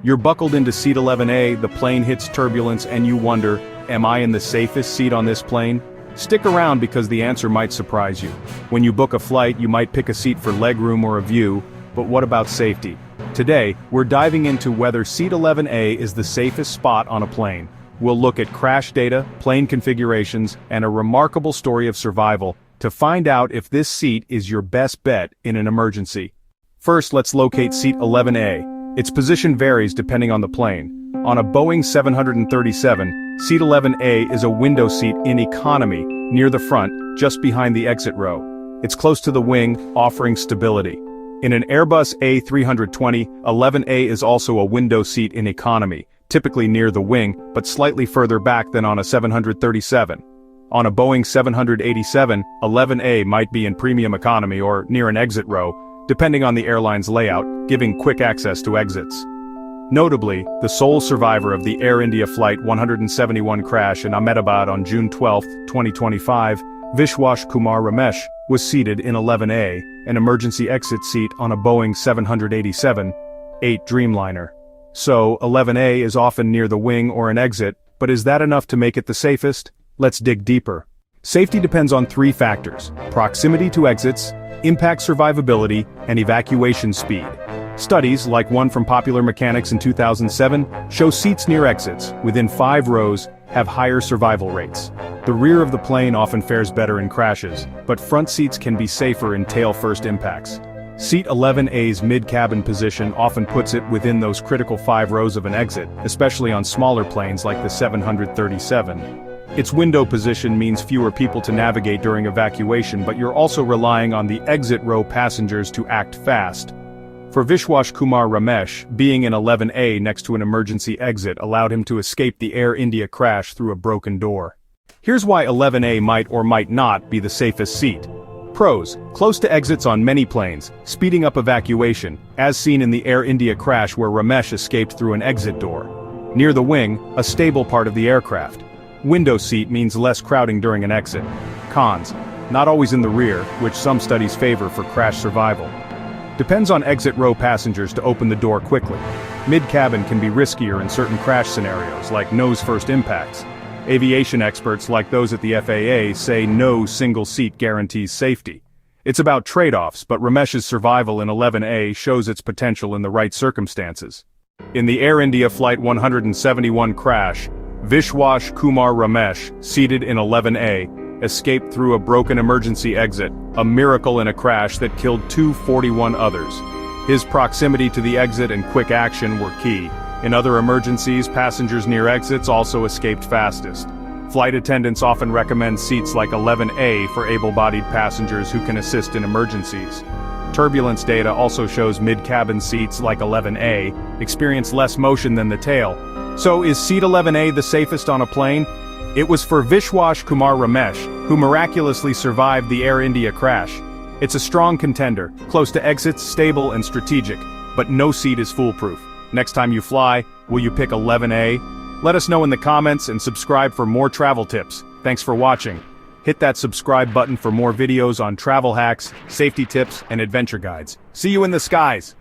You're buckled into seat 11A, the plane hits turbulence and you wonder, am I in the safest seat on this plane? Stick around because the answer might surprise you. When you book a flight, you might pick a seat for legroom or a view, but what about safety? Today, we're diving into whether seat 11A is the safest spot on a plane. We'll look at crash data, plane configurations, and a remarkable story of survival to find out if this seat is your best bet in an emergency. First, let's locate seat 11A. Its position varies depending on the plane. On a Boeing 737, seat 11A is a window seat in economy, near the front, just behind the exit row. It's close to the wing, offering stability. In an Airbus A320, 11A is also a window seat in economy, typically near the wing, but slightly further back than on a 737. On a Boeing 787, 11A might be in premium economy or near an exit row, depending on the airline's layout, giving quick access to exits. Notably, the sole survivor of the Air India Flight 171 crash in Ahmedabad on June 12, 2025, Vishwas Kumar Ramesh, was seated in 11A, an emergency exit seat on a Boeing 787-8 Dreamliner. So, 11A is often near the wing or an exit, but is that enough to make it the safest? Let's dig deeper. Safety depends on three factors: proximity to exits, impact survivability, and evacuation speed. Studies, like one from Popular Mechanics in 2007, show seats near exits, within 5 rows, have higher survival rates. The rear of the plane often fares better in crashes, but front seats can be safer in tail-first impacts. Seat 11A's mid-cabin position often puts it within those critical 5 rows of an exit, especially on smaller planes like the 737. Its window position means fewer people to navigate during evacuation, but you're also relying on the exit row passengers to act fast. For Vishwas Kumar Ramesh, being in 11A next to an emergency exit allowed him to escape the Air India crash through a broken door. Here's why 11A might or might not be the safest seat. Pros: close to exits on many planes, speeding up evacuation, as seen in the Air India crash where Ramesh escaped through an exit door. Near the wing, a stable part of the aircraft. Window seat means less crowding during an exit. Cons: not always in the rear, which some studies favor for crash survival. Depends on exit row passengers to open the door quickly. Mid-cabin can be riskier in certain crash scenarios, like nose-first impacts. Aviation experts like those at the FAA say no single seat guarantees safety. It's about trade-offs, but Ramesh's survival in 11A shows its potential in the right circumstances. In the Air India Flight 171 crash, Vishwas Kumar Ramesh, seated in 11A, escaped through a broken emergency exit, a miracle in a crash that killed 241 others. His proximity to the exit and quick action were key. In other emergencies, passengers near exits also escaped fastest. Flight attendants often recommend seats like 11A for able-bodied passengers who can assist in emergencies. Turbulence data also shows mid-cabin seats like 11A experience less motion than the tail. So is seat 11A the safest on a plane? It was for Vishwas Kumar Ramesh, who miraculously survived the Air India crash. It's a strong contender, close to exits, stable and strategic, but no seat is foolproof. Next time you fly, will you pick 11A? Let us know in the comments and subscribe for more travel tips. Thanks for watching. Hit that subscribe button for more videos on travel hacks, safety tips, and adventure guides. See you in the skies!